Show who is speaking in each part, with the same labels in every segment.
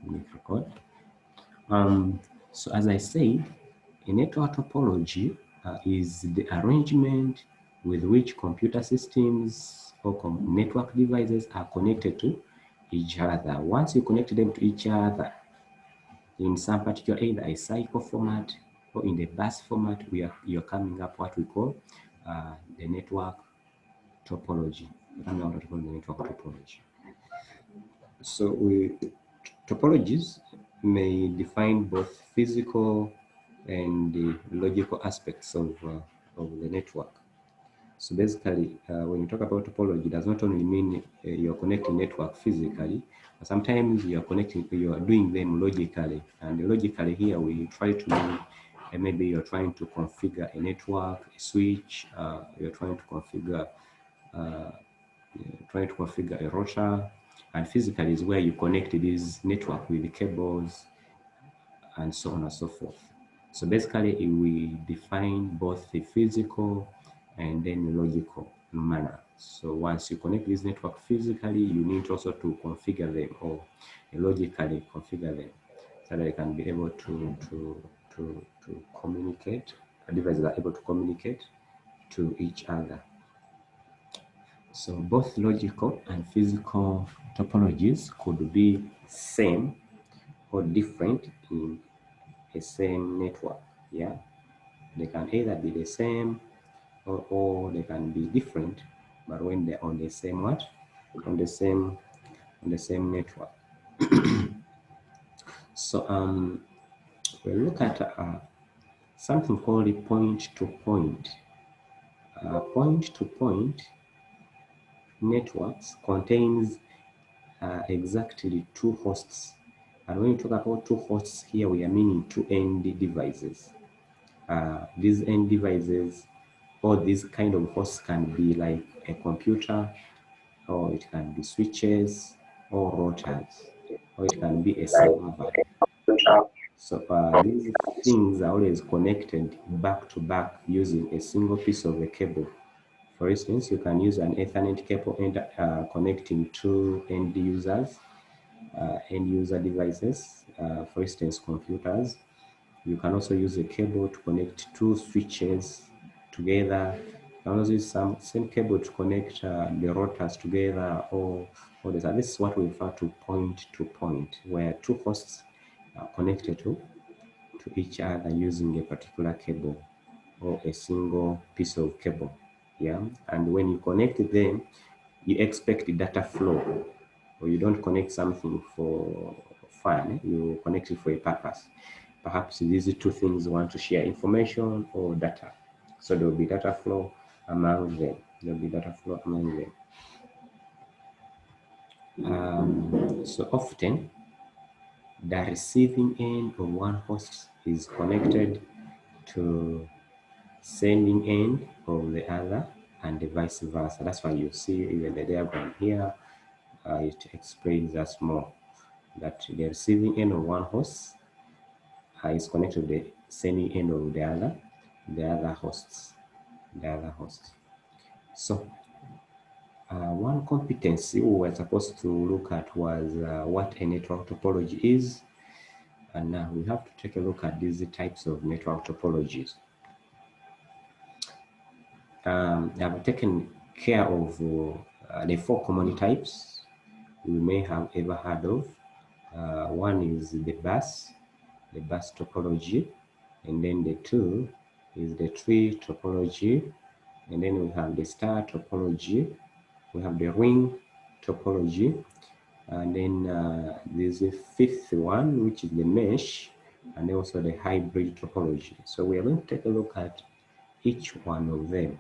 Speaker 1: record. So as I said, a network topology is the arrangement with which computer systems or network devices are connected to each other. Once you connect them to each other in some particular, either a cycle format or in the bus format, you're coming up what we call the network topology. We're coming out what we call the network topology. So topologies may define both physical and the logical aspects of the network. So basically, when you talk about topology, it does not only mean you're connecting network physically, but sometimes you are doing them logically. And logically here, we try to mean maybe you're trying to configure a network, a switch, you're trying to configure a router, and physically is where you connect this network with the cables and so on and so forth. So basically, we define both the physical and then the logical manner. So once you connect this network physically, you need also to configure them or logically configure them so that they can be able to communicate. The devices are able to communicate to each other. So both logical and physical topologies could be same or different in a same network. Yeah, they can either be the same or they can be different, but when they're on the same on the same network. So we look at something called a point-to-point. Point-to-point networks contains exactly two hosts. And when you talk about two hosts here, we are meaning two end devices. These end devices or these kind of hosts can be like a computer, or it can be switches or routers, or it can be a server. So these things are always connected back to back using a single piece of a cable. For instance, you can use an Ethernet cable connecting two end user devices, for instance, computers. You can also use a cable to connect two switches together. You can also use same cable to connect the routers together, or this. This is what we refer to point, where two hosts are connected to each other using a particular cable or a single piece of cable. Yeah, and when you connect them, you expect data flow, or you don't connect something for fun. You connect it for a purpose. Perhaps these two things want to share information or data, so there will be data flow among them. So often, the receiving end of one host is connected to sending end of the other, and vice versa. That's why you see even the diagram here, it explains us more that the receiving end of one host is connected to the sending end of the other hosts. So one competency we were supposed to look at was what a network topology is, and now we have to take a look at these types of network topologies. I've taken care of the four common types we may have ever heard of. One is the bus topology, and then the two is the tree topology, and then we have the star topology, we have the ring topology, and then there's a fifth one, which is the mesh, and also the hybrid topology. So we are going to take a look at each one of them: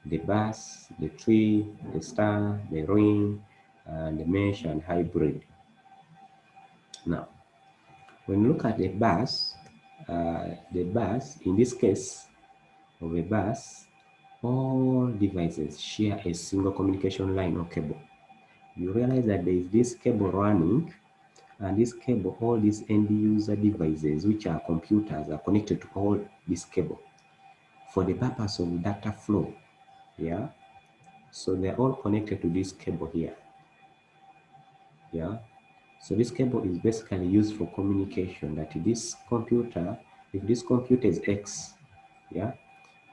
Speaker 1: the bus, the tree, the star, the ring, and the mesh and hybrid. Now, when you look at the bus, in this case of a bus, all devices share a single communication line or cable. You realize that there is this cable running, and this cable, all these end user devices, which are computers, are connected to all this cable for the purpose of data flow. Yeah, so they're all connected to this cable here. Yeah, So this cable is basically used for communication, that this computer, if this computer is X, yeah,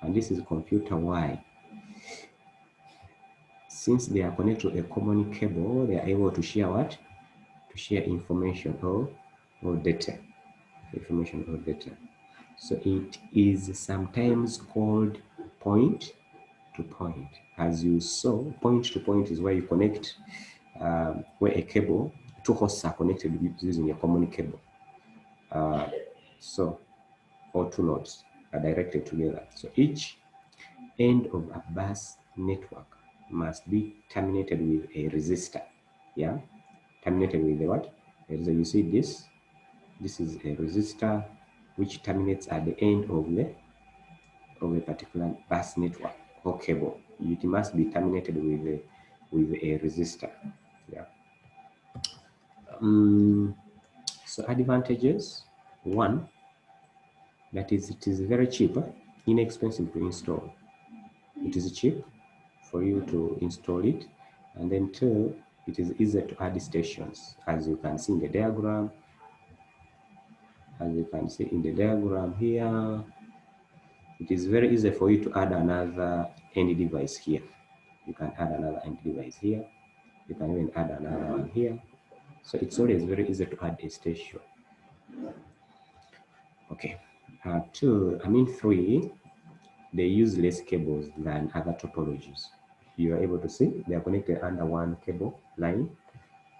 Speaker 1: and this is computer Y, since they are connected to a common cable, they are able to share what? To share information or data. Information or data. So it is sometimes called point to point. As you saw, point to point is where you connect, where a cable, two hosts are connected using a common cable. Or two nodes are directed together. So each end of a bus network must be terminated with a resistor. Yeah, terminated with the what? So you see this. This is a resistor which terminates at the end of a particular bus network or cable. It must be terminated with a resistor. Yeah. So advantages: one, that is, it is very cheap, inexpensive to install. It is cheap for you to install it, and then two, it is easy to add stations, as you can see in the diagram. As you can see in the diagram here, it is very easy for you to add another end device here. You can add another end device here. You can even add another one here. So it's always very easy to add a station. Okay. Three, they use less cables than other topologies. You are able to see they are connected under one cable line.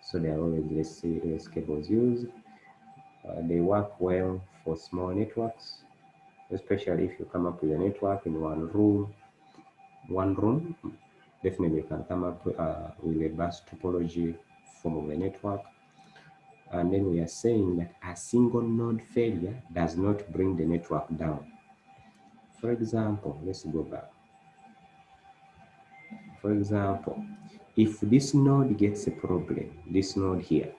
Speaker 1: So there are always less cables used. They work well for small networks, especially if you come up with a network in one room. Definitely you can come up with a bus topology form of a network. And then we are saying that a single node failure does not bring the network down. For example, let's go back. For example, if this node gets a problem, this node here,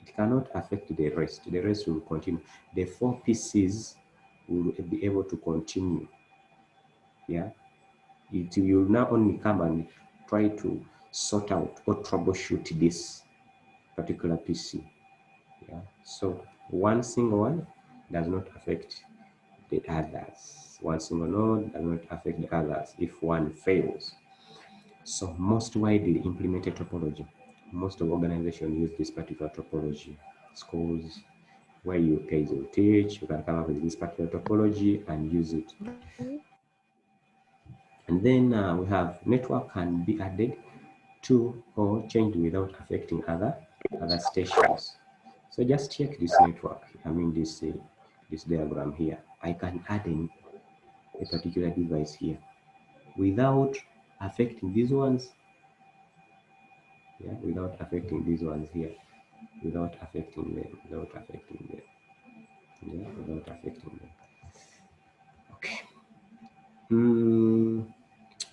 Speaker 1: it cannot affect the rest. The rest will continue. The four pieces will be able to continue. Yeah, it will now only come and try to sort out or troubleshoot this particular PC. Yeah, so one single one does not affect the others. One single node does not affect the others if one fails. So most widely implemented topology. Most of organizations use this particular topology. Schools where you guys will teach, you can come up with this particular topology and use it. And then we have network can be added to or changed without affecting other stations. So just check this network. This diagram here. I can add in a particular device here without affecting these ones. Yeah, without affecting these ones here, without affecting them, yeah, without affecting them. Okay.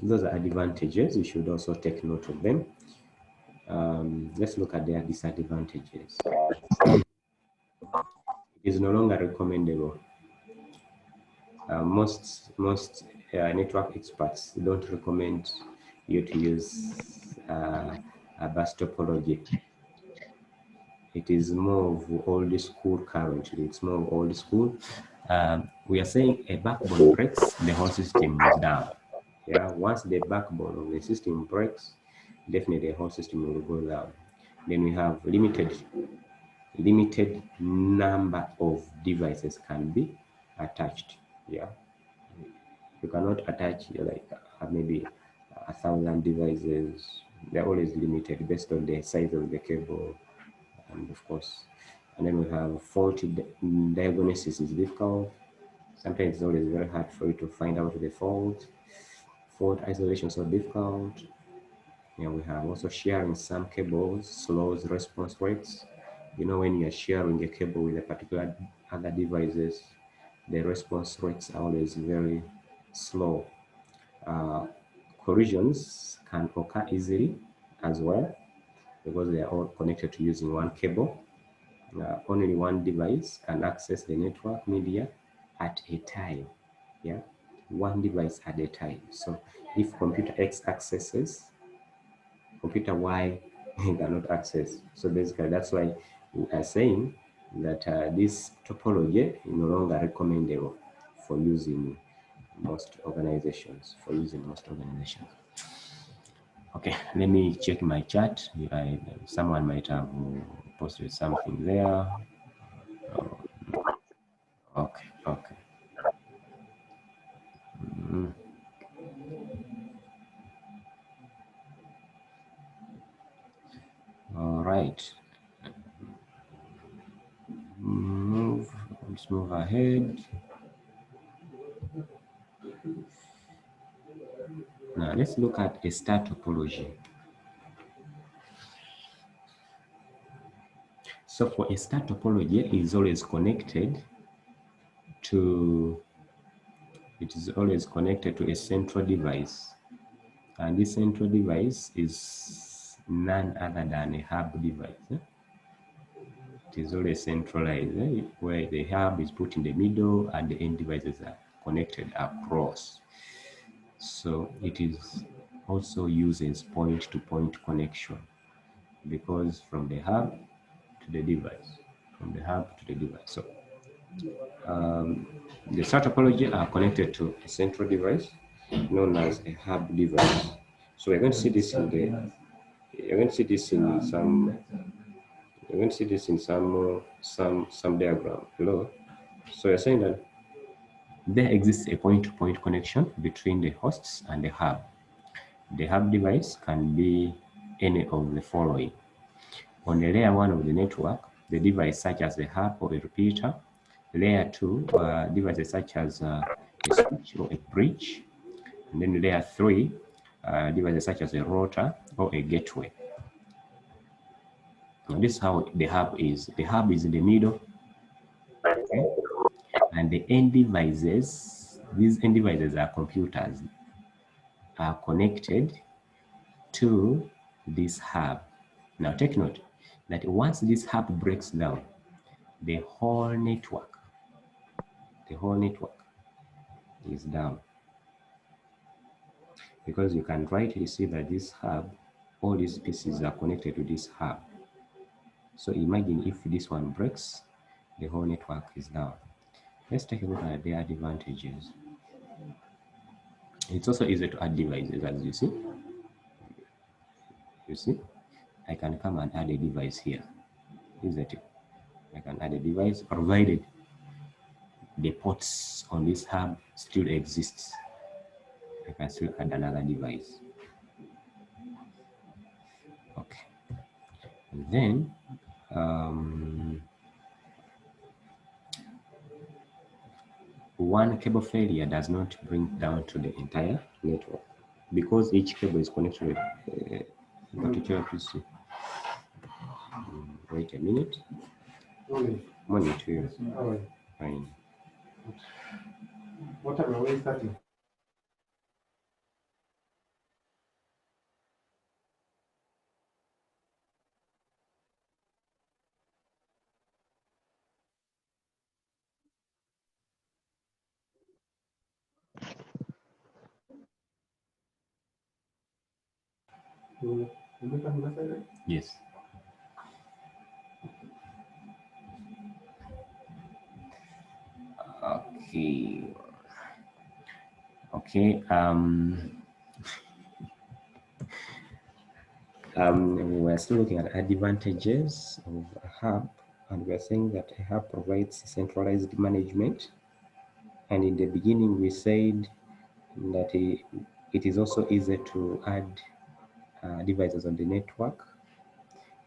Speaker 1: Those are advantages. You should also take note of them. Let's look at their disadvantages. It is no longer recommendable. Most network experts don't recommend you to use a bus topology. It is more of old school currently. It's more of old school. We are saying a backbone breaks, the whole system is down. Yeah, once the backbone of the system breaks, definitely the whole system will go down. Then we have limited number of devices can be attached. Yeah, you cannot attach like maybe 1,000 devices. They're always limited based on the size of the cable, and of course, and then we have faulty diagnosis is difficult. Sometimes it's always very hard for you to find out the fault. Fault isolation is so difficult. Yeah, we have also sharing some cables slows response rates. You know, when you are sharing a cable with a particular other devices, the response rates are always very slow. Collisions can occur easily as well because they are all connected to using one cable. Only one device can access the network media at a time. Yeah, one device at a time. So if computer X accesses, computer Y you cannot access. So basically, that's why we are saying that this topology is no longer recommendable for using most organizations. Okay, let me check my chat. Someone might have posted something there. Okay, okay. All right. Let's move ahead. Now let's look at a star topology. So for a star topology, it is always connected to a central device. And this central device is none other than a hub device. It is always centralized, where the hub is put in the middle and the end devices are connected across. So it is also uses point-to-point connection, because from the hub to the device, So the star topology are connected to a central device known as a hub device. So we're going to see this in some diagram below. So you're saying that there exists a point-to-point connection between the hosts and the hub. The hub device can be any of the following. On the layer 1 of the network, the device such as a hub or a repeater. Layer 2, devices such as a switch or a bridge. And then layer 3, devices such as a router or a gateway. Now this is how the hub is. The hub is in the middle. Okay? And the end devices, these end devices are computers, are connected to this hub. Now take note that once this hub breaks down, the whole network is down. Because you can rightly see that this hub, all these pieces are connected to this hub. So imagine if this one breaks, the whole network is down. Let's take a look at the advantages. It's also easy to add devices, as you see. You see, I can come and add a device here. Isn't it? I can add a device provided the ports on this hub still exists. I can still add another device. Okay. And then one cable failure does not bring down to the entire network, because each cable is connected with a particular PC. Wait a minute. Morning to you. Fine.
Speaker 2: What are we starting?
Speaker 1: Yes. Okay. Okay. We're still looking at advantages of a hub, and we're saying that a hub provides centralized management. And in the beginning, we said that it is also easy to add devices on the network.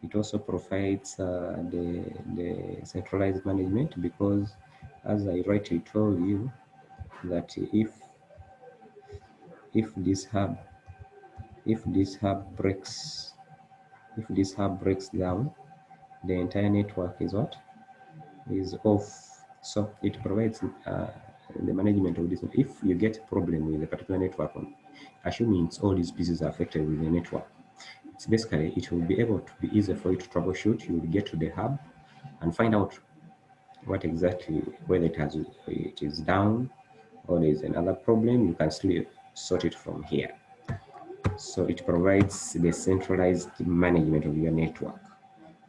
Speaker 1: It also provides the centralized management, because, as I rightly told you, that if this hub breaks down, the entire network is off. So it provides the management of this. If you get a problem with a particular network, assuming all these pieces are affected with the network, it's basically, it will be able to be easy for you to troubleshoot. You will get to the hub and find out what exactly, whether it is down or there is another problem. You can still sort it from here. So it provides the centralized management of your network.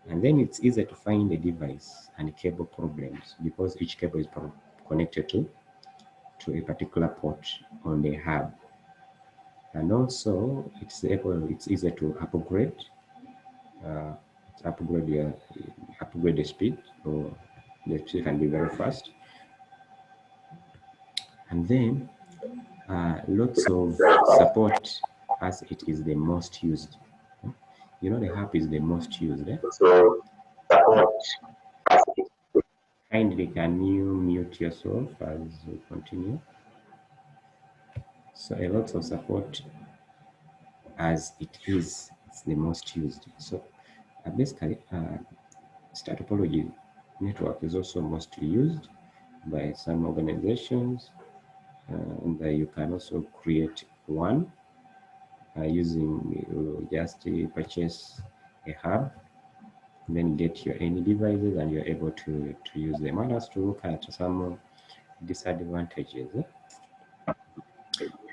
Speaker 1: And then it's easier to find the device and cable problems because each cable is connected to a particular port on the hub. And also it's easier to uh, upgrade the speed, or the speed can be very fast. And then lots of support as it is the most used. You know, the hub is the most used.
Speaker 2: So support as it
Speaker 1: Kindly, can you mute yourself as we continue? So a lot of support as it is, it's the most used. So basically, star topology network is also mostly used by some organizations, and you can also create one using just purchase a hub, then get your any devices, and you're able to use them. And us to look at some disadvantages.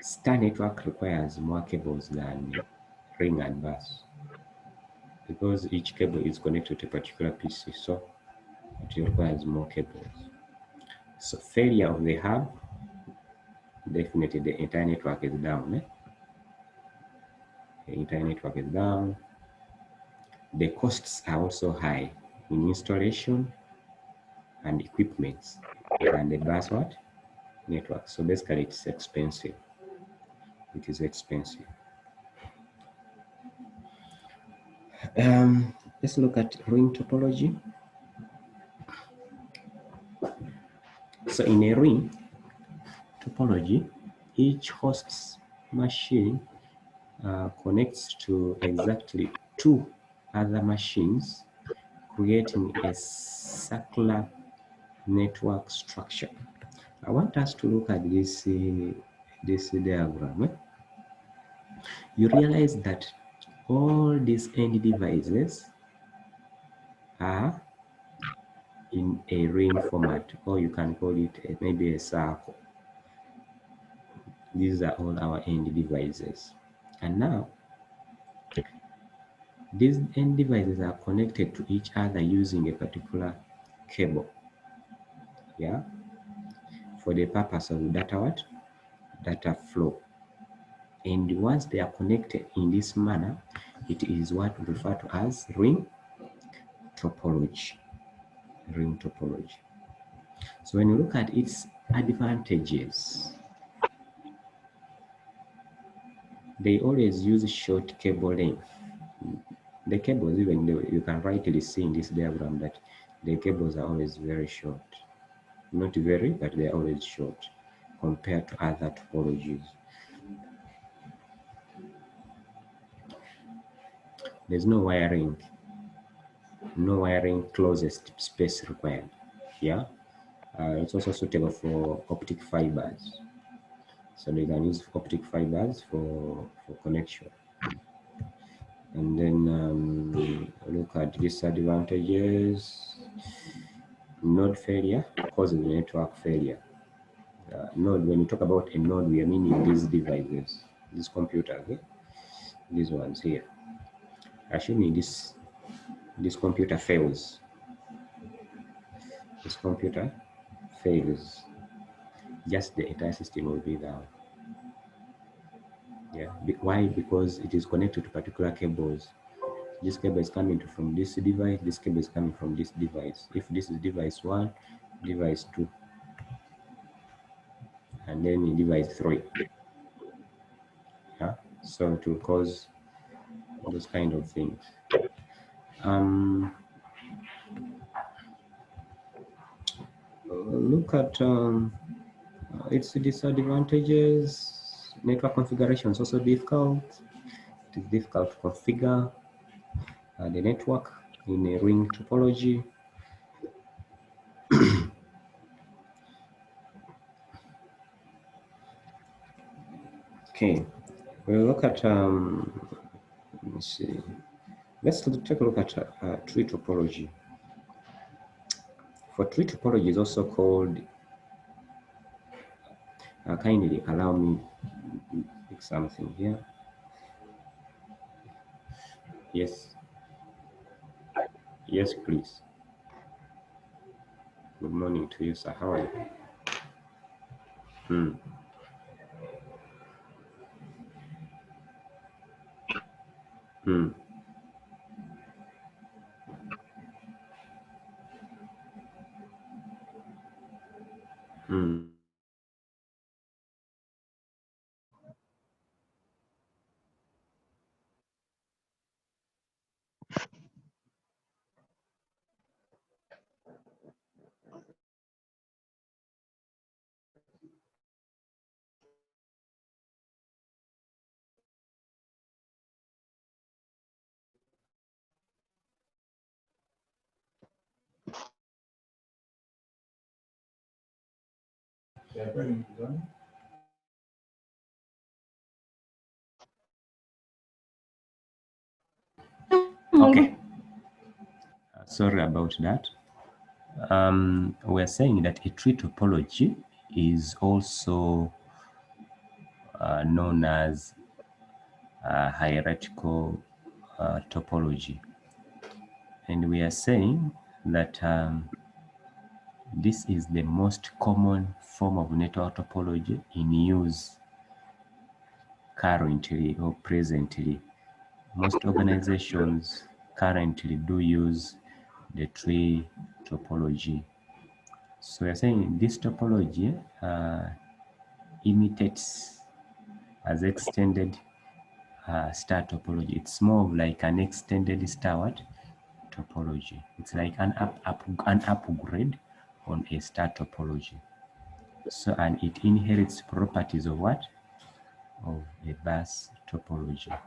Speaker 1: Star network requires more cables than ring and bus because each cable is connected to a particular PC, so it requires more cables. So failure of the hub, definitely the entire network is down. The entire network is down. The costs are also high in installation and equipment and the bus network. So basically it's expensive. It is expensive. Let's look at ring topology. So in a ring topology, each host's machine connects to exactly two other machines, creating a circular network structure. I want us to look at this diagram. You realize that all these end devices are in a ring format, or you can call it maybe a circle. These are all our end devices. And now, these end devices are connected to each other using a particular cable. Yeah, for the purpose of data flow. And once they are connected in this manner, it is what we refer to as ring topology. Ring topology. So when you look at its advantages, they always use short cable length. The cables, even though you can rightly see in this diagram that the cables are always very short. Not very, but they are always short compared to other topologies. There's no wiring closest space required. Yeah, it's also suitable for optic fibers. So they can use optic fibers for connection. And then look at disadvantages. Node failure causes network failure. Node, when you talk about a node, we are meaning these devices, these computers, these ones here. Assuming this computer fails, this computer fails, just the entire system will be down. Yeah. Why? Because it is connected to particular cables. This cable is coming from this device, this cable is coming from this device. If this is device 1, device 2, and then in device 3. Yeah. So it will cause those kind of things. Look at its disadvantages. Network configuration is also difficult. It is difficult to configure the network in a ring topology. Okay, we'll look at, let me see. Let's take a look at tree topology. For tree topology is also called, kindly allow me to pick something here. Yes. Yes, please. Good morning to you, sir. How are you? Hmm. Hmm. Hmm. Okay. Sorry about that. We're saying that a tree topology is also known as hierarchical topology. And we are saying that this is the most common form of network topology in use currently or presently. Most organizations currently do use the tree topology. So we are saying this topology imitates as extended star topology. It's more of like an extended star what? Topology. It's like an upgrade on a star topology. So, and it inherits properties of what? Of a bus topology.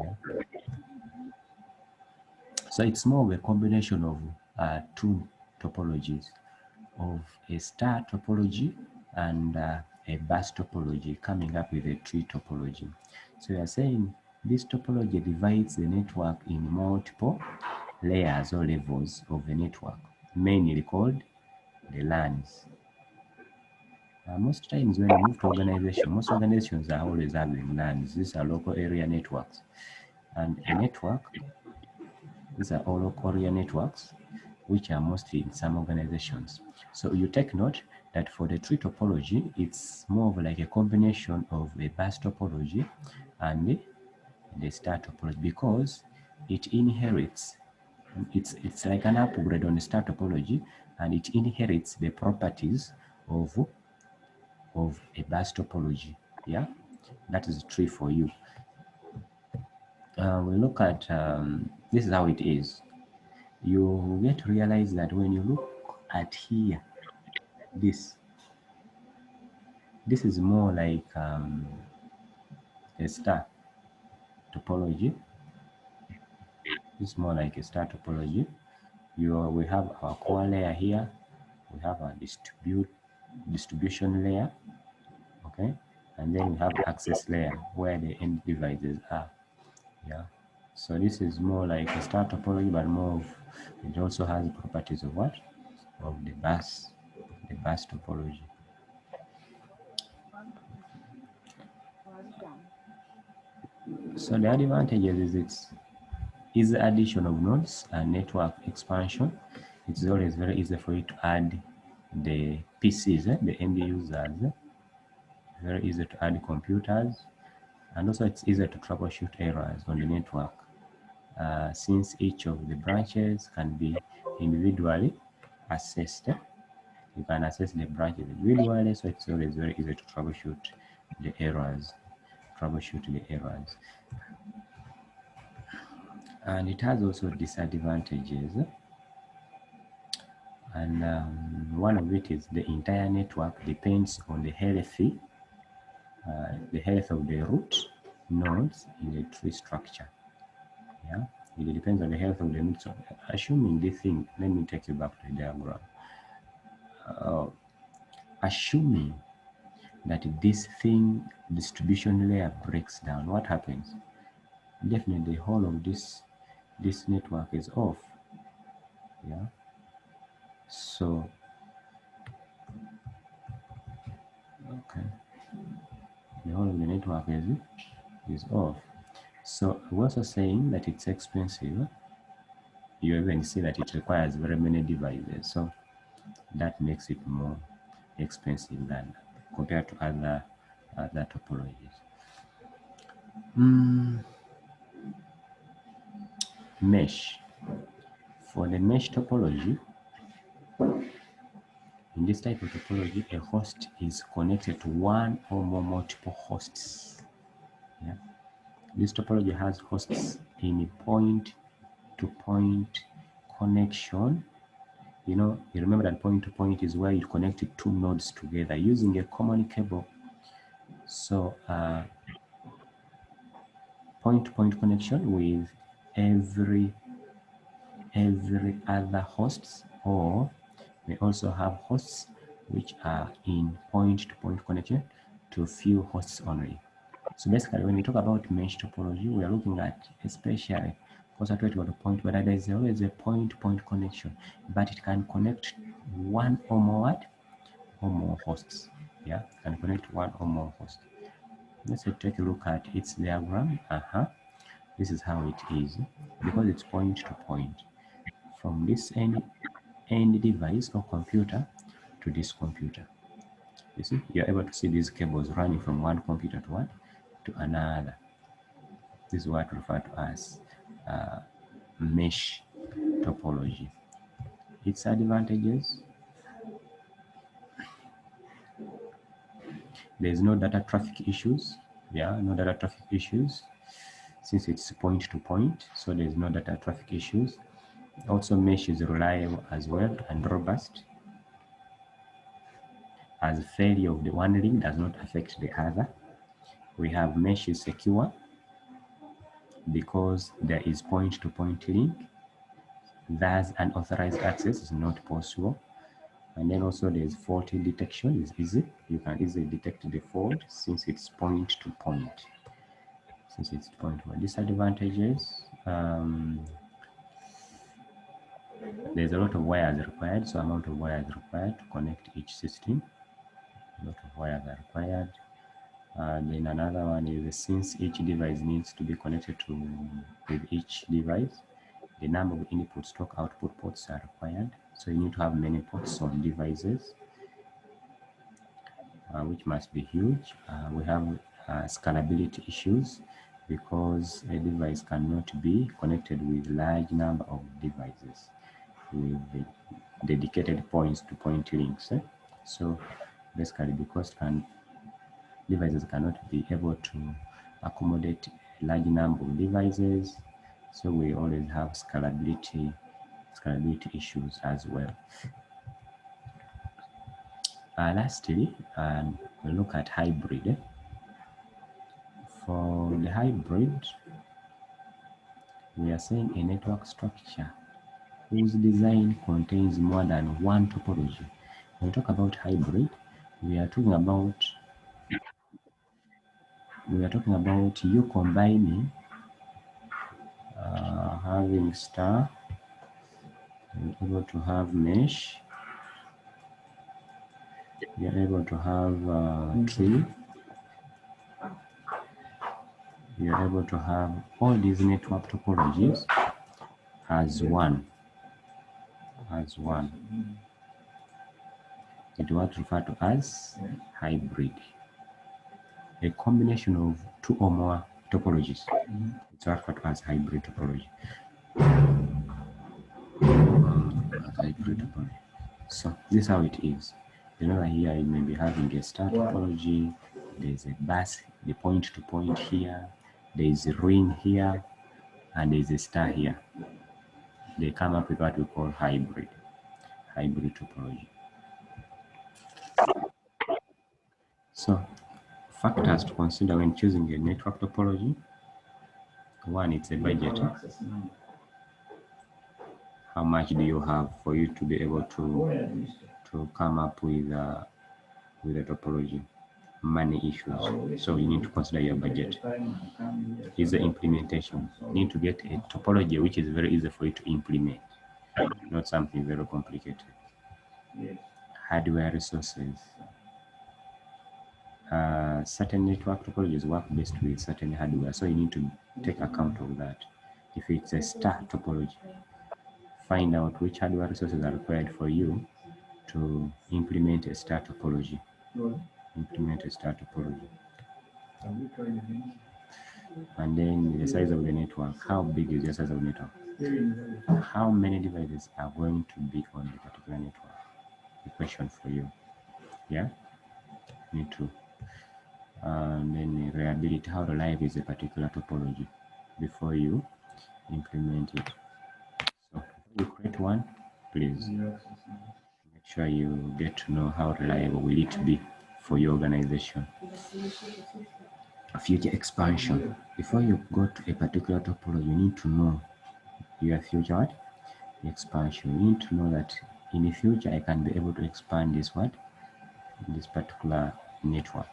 Speaker 1: Yeah. So it's more of a combination of two topologies, of a star topology and a bus topology, coming up with a tree topology. So we are saying this topology divides the network in multiple layers or levels of the network, mainly called the LANs. Most times when you move to organization, most organizations are always having LANs. These are local area networks. And a network, these are all local area networks, which are mostly in some organizations. So you take note that for the tree topology, it's more of like a combination of a bus topology and the star topology, because it inherits, it's like an upgrade on the star topology, and it inherits the properties of a bus topology. Yeah, that is true for you. We look at this is how it is. You get to realize that when you look at here, this is more like a star topology. This is more like a star topology. We have our core layer here. We have our distribution layer, okay, and then we have access layer where the end devices are. Yeah. So this is more like a star topology, but more of, it also has properties of what? Of the bus topology. So the advantages is it's easy addition of nodes and network expansion. It's always very easy for you to add the PCs, the end users. Very easy to add computers, and also it's easier to troubleshoot errors on the network, since each of the branches can be individually assessed. You can assess the branches individually, so it's always very easy to troubleshoot the errors. And it has also disadvantages, and one of it is the entire network depends on the health of the root nodes in the tree structure. Yeah, it depends on the health of the nodes. So assuming this thing, let me take you back to the diagram. Assuming that this thing distribution layer breaks down, what happens? Definitely the whole of this network is off. Yeah, so okay, the whole of the network is off. So we're also saying that it's expensive. You even see that it requires very many devices. So that makes it more expensive than compared to other topologies. Mesh. For the mesh topology, in this type of topology, a host is connected to one or more multiple hosts. Yeah. This topology has hosts in a point-to-point connection. You remember that point-to-point is where you connect two nodes together using a common cable. So point-to-point connection with every other hosts, or we also have hosts which are in point-to-point connection to few hosts only. So basically, when we talk about mesh topology, we are looking at especially concentrating on the point where there is always a point-to-point connection, but it can connect one or more hosts. Yeah, it can connect one or more hosts. Let's take a look at its diagram. This is how it is, because it's point to point. From this end device or computer to this computer. You see, you're able to see these cables running from one computer to another. This is what we refer to as mesh topology. Its advantages: there's no data traffic issues. Yeah, no data traffic issues since it's point to point, so there's no data traffic issues. Also, mesh is reliable as well and robust, as failure of the one link does not affect the other. We have mesh is secure because there is point-to-point link, thus unauthorized access is not possible. And then also there's fault detection is easy. You can easily detect the fault since it's point-to-point. Disadvantages: there's a lot of wires required, so amount of wires required to connect each system. A lot of wires are required. Then another one is, since each device needs to be connected with each device, the number of input stroke output ports are required. So you need to have many ports on devices, which must be huge. We have scalability issues because a device cannot be connected with large number of devices with the dedicated point-to-point links. So basically, because devices cannot be able to accommodate a large number of devices, so we always have scalability issues as well. Lastly, we'll look at hybrid. For the hybrid, we are saying a network structure whose design contains more than one topology. When we talk about hybrid, we are talking about you combining having star, you're able to have mesh, you're able to have tree, you're able to have all these network topologies as one. It was referred to as hybrid. A combination of two or more topologies. It's referred to as hybrid topology. So this is how it is. Remember, here you may be having a star topology, there's a bus, the point to point here, there's a ring here, and there's a star here. They come up with what we call hybrid topology. So factors to consider when choosing a network topology: one, it's a budget. How much do you have for you to be able to come up with a topology? Money issues. So you need to consider your budget. Is the implementation. You need to get a topology which is very easy for you to implement, not something very complicated. Hardware resources. certain network topologies work best with certain hardware, so you need to take account of that. If it's a star topology, find out which hardware resources are required for you to implement a star topology. Implement a star topology. And then the size of the network. How big is the size of the network? How many devices are going to be on the particular network? The question for you. Yeah, me too. And then reliability. How reliable is a particular topology before you implement it? So you create one, please make sure you get to know how reliable will it be for your organization. Future expansion. Before you go to a particular topology, you need to know your future expansion. You need to know that in the future I can be able to expand this this particular network.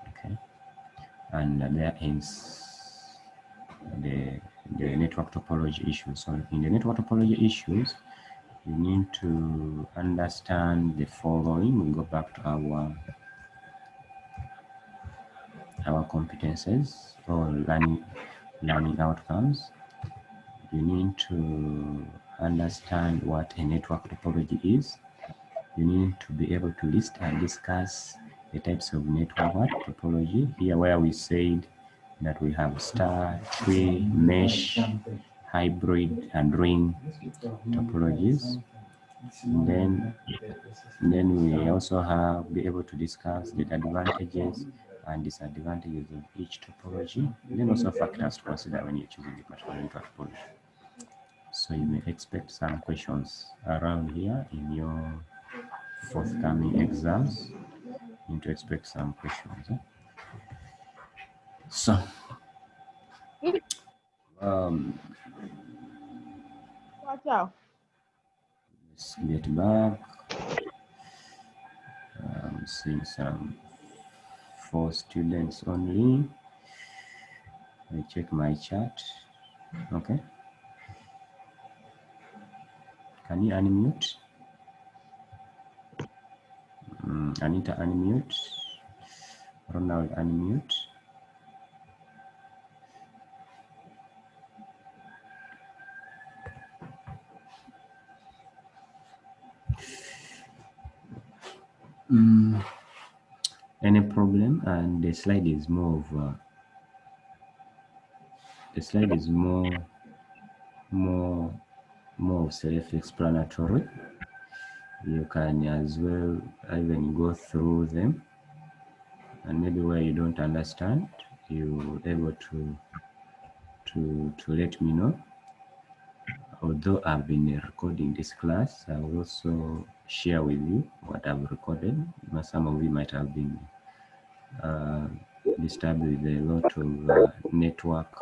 Speaker 1: Okay, and there ends the network topology issues. So in the network topology issues, you need to understand the following. We go back to our competences or learning outcomes. You need to understand what a network topology is. You need to be able to list and discuss the types of network topology. Here where we said that we have star, tree, mesh, hybrid, and ring topologies. Then we also have be able to discuss the advantages and disadvantages of each topology. Then also factors to consider when you're choosing the particular network topology. So you may expect some questions around here in your forthcoming exams. You need to expect some questions. So, let's get back. I'm seeing some 4 students only. I check my chat. Okay. Can you unmute? Anita, unmute. Ronald, unmute. Any problem? And the slide is more of more self-explanatory. You can as well even go through them, and maybe where you don't understand, you're able to let me know. Although I've been recording this class, I will also share with you what I've recorded. Some of you might have been disturbed with a lot of network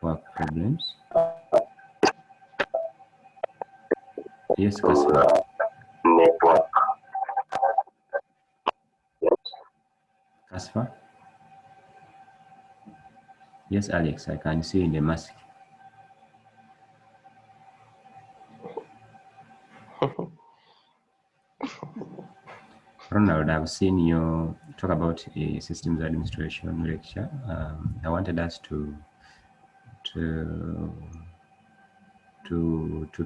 Speaker 1: problems. Yes, Kasper.
Speaker 2: Network.
Speaker 1: Kasper? Yes, Alex, I can see in the mask. Ronald, I've seen you talk about a systems administration lecture. I wanted us to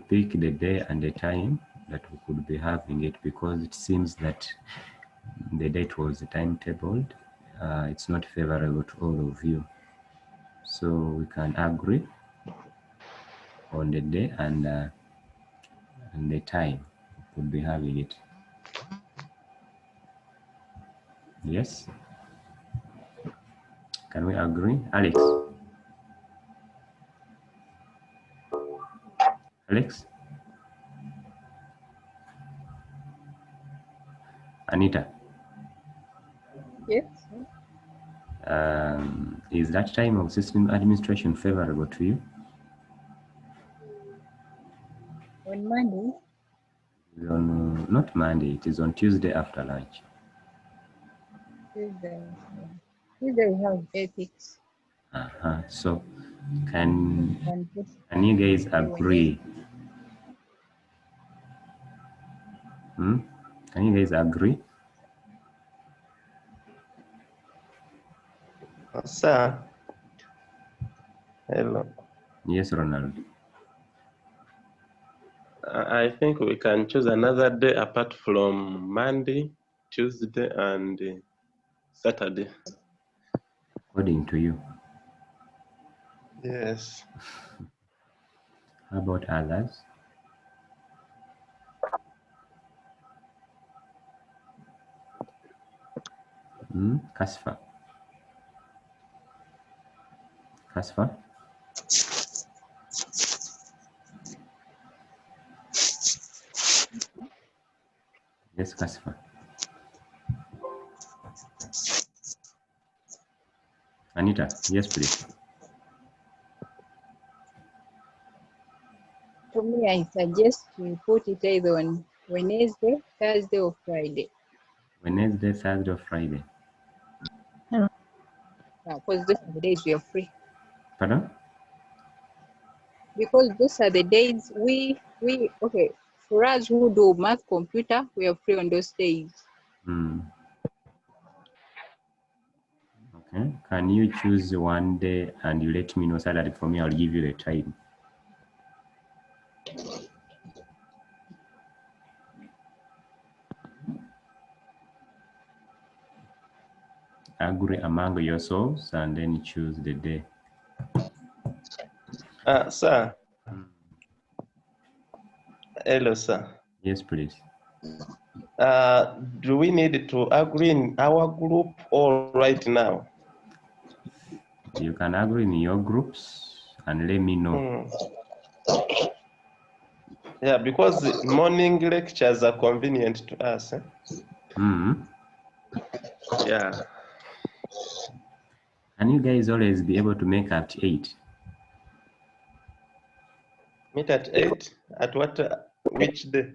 Speaker 1: pick the day and the time that we could be having it, because it seems that the date was timetabled. It's not favorable to all of you, so we can agree on the day and the time we could be having it. Yes, can we agree, Alex? Alex? Anita?
Speaker 3: Yes.
Speaker 1: Is that time of system administration favorable to you?
Speaker 3: On Monday?
Speaker 1: Not Monday, it is on Tuesday after lunch.
Speaker 3: Tuesday. Tuesday we have ethics.
Speaker 1: So can you guys agree? Can you guys agree?
Speaker 4: Sir. Hello.
Speaker 1: Yes, Ronald.
Speaker 4: I think we can choose another day apart from Monday, Tuesday, and Saturday.
Speaker 1: According to you.
Speaker 4: Yes.
Speaker 1: How about others? Kasfa. Kasfa? Yes, Kasfa. Anita, yes, please.
Speaker 3: To me, I suggest we put it either on Wednesday, Thursday, or Friday.
Speaker 1: Wednesday, Thursday, or Friday?
Speaker 3: Because those are the days we are free.
Speaker 1: Pardon?
Speaker 3: Because those are the days okay, for us who do math computer, we are free on those days.
Speaker 1: Okay. Can you choose one day and you let me know so that for me I'll give you the time? Agree among yourselves and then choose the day.
Speaker 4: Sir. Hello, sir.
Speaker 1: Yes, please.
Speaker 4: Do we need to agree in our group or right now?
Speaker 1: You can agree in your groups and let me know.
Speaker 4: Yeah, because morning lectures are convenient to us. Yeah.
Speaker 1: Can you guys always be able to make at 8?
Speaker 4: Meet at 8? At what? Which day?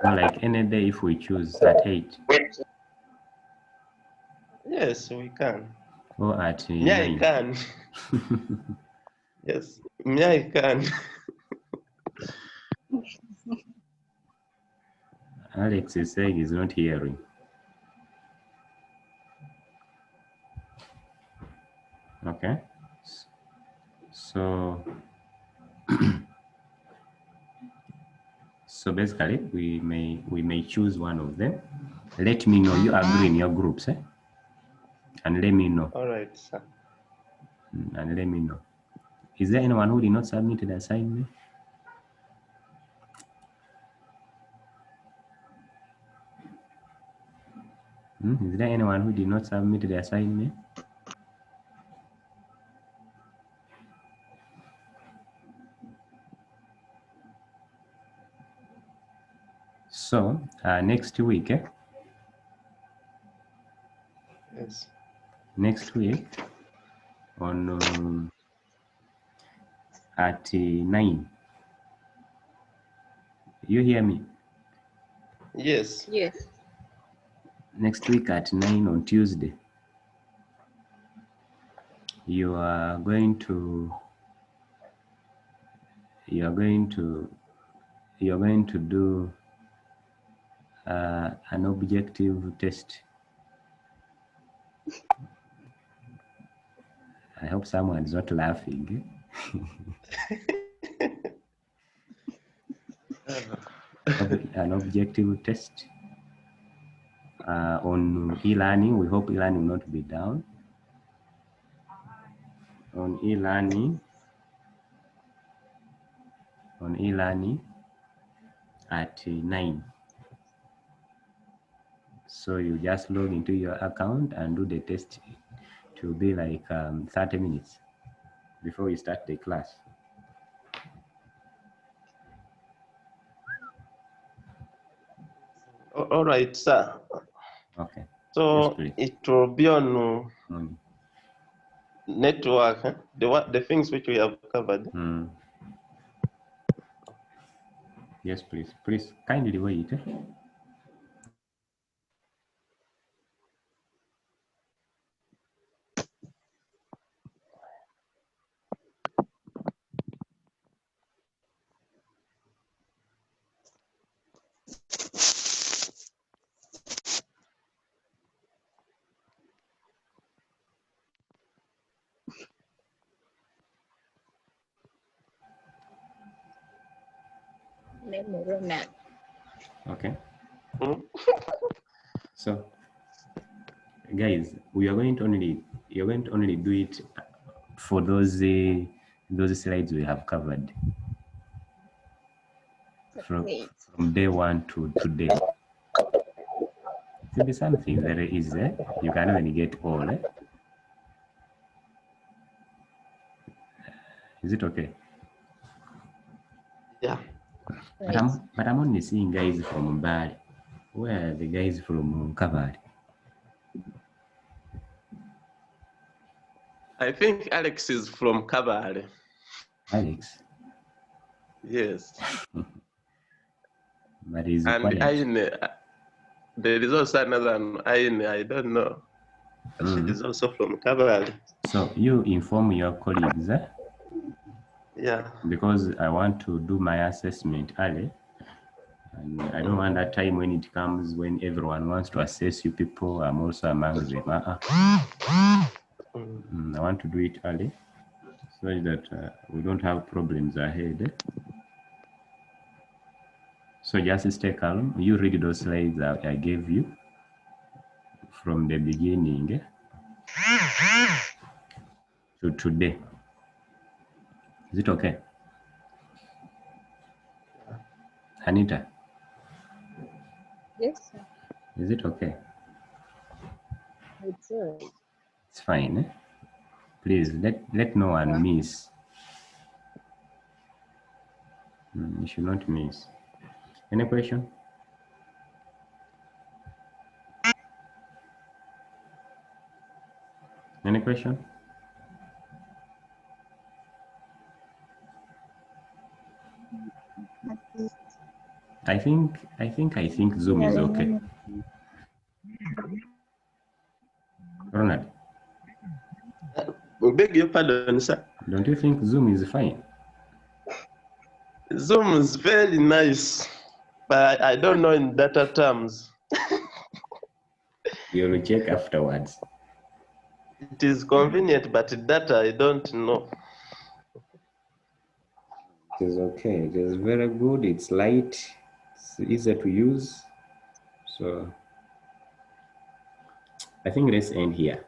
Speaker 1: No, like any day if we choose at 8.
Speaker 4: Yes, we can.
Speaker 1: Or at
Speaker 4: Yeah,
Speaker 1: 9.
Speaker 4: I can. Yes, yeah, I can.
Speaker 1: Alex is saying he's not hearing. Okay. So so basically we may choose one of them. Let me know. You agree in your groups, and let me know.
Speaker 4: All right, sir.
Speaker 1: And let me know. Is there anyone who did not submit the assignment? Is there anyone who did not submit the assignment? So next week,
Speaker 4: Yes.
Speaker 1: Next week on at 9. You hear me?
Speaker 4: Yes.
Speaker 3: Yes.
Speaker 1: Next week at 9 on Tuesday, you are going to do an objective test. I hope someone is not laughing. An objective test on e-learning. We hope e-learning will not be down. On e-learning at 9. So you just log into your account and do the test. It will be like 30 minutes before you start the class.
Speaker 4: All right, sir.
Speaker 1: Okay.
Speaker 4: So
Speaker 1: yes,
Speaker 4: it will be on network, the things which we have covered.
Speaker 1: Yes, please. Please kindly wait.
Speaker 3: Name Ronald.
Speaker 1: Okay.
Speaker 4: Hmm?
Speaker 1: So, guys, you're going to only do it for those slides we have covered from
Speaker 3: Wait.
Speaker 1: day one to today. It will be something very easy. You can even get all. Is it okay?
Speaker 4: Yeah.
Speaker 1: But I'm only seeing guys from Mbali. Where are the guys from Kabali?
Speaker 4: I think Alex is from Kabale.
Speaker 1: Alex,
Speaker 4: Yes.
Speaker 1: but he's
Speaker 4: And
Speaker 1: quiet.
Speaker 4: Aine, there is also another one, Aine, I don't know. She is also from Kabale.
Speaker 1: So you inform your colleagues,
Speaker 4: Yeah.
Speaker 1: because I want to do my assessment early. And I don't want that time when it comes when everyone wants to assess you people. I'm also among them. I want to do it early so that we don't have problems ahead. So just stay calm. You read those slides I gave you from the beginning to today. Is it okay? Anita,
Speaker 3: Yes, sir.
Speaker 1: is it okay?
Speaker 3: It's all right.
Speaker 1: It's fine. Please let no one miss. You should not miss. Any question? Any question? I think Zoom is okay. Ronald,
Speaker 4: We beg your pardon, sir.
Speaker 1: don't you think Zoom is fine?
Speaker 4: Zoom is very nice, but I don't know in data terms.
Speaker 1: You will check afterwards.
Speaker 4: It is convenient, but data I don't know.
Speaker 1: It is okay. It is very good. It's light. It's easy to use. So I think let's end here.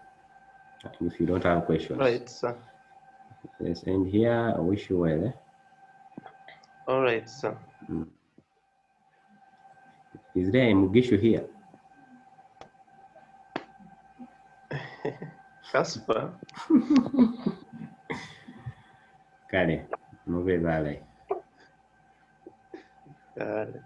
Speaker 1: If you don't have questions.
Speaker 4: Right, sir.
Speaker 1: Let's end here. I wish you well.
Speaker 4: All right, sir.
Speaker 1: Is there a Mugisho here?
Speaker 4: Casper.
Speaker 1: Kale, mube bale.
Speaker 4: Got it.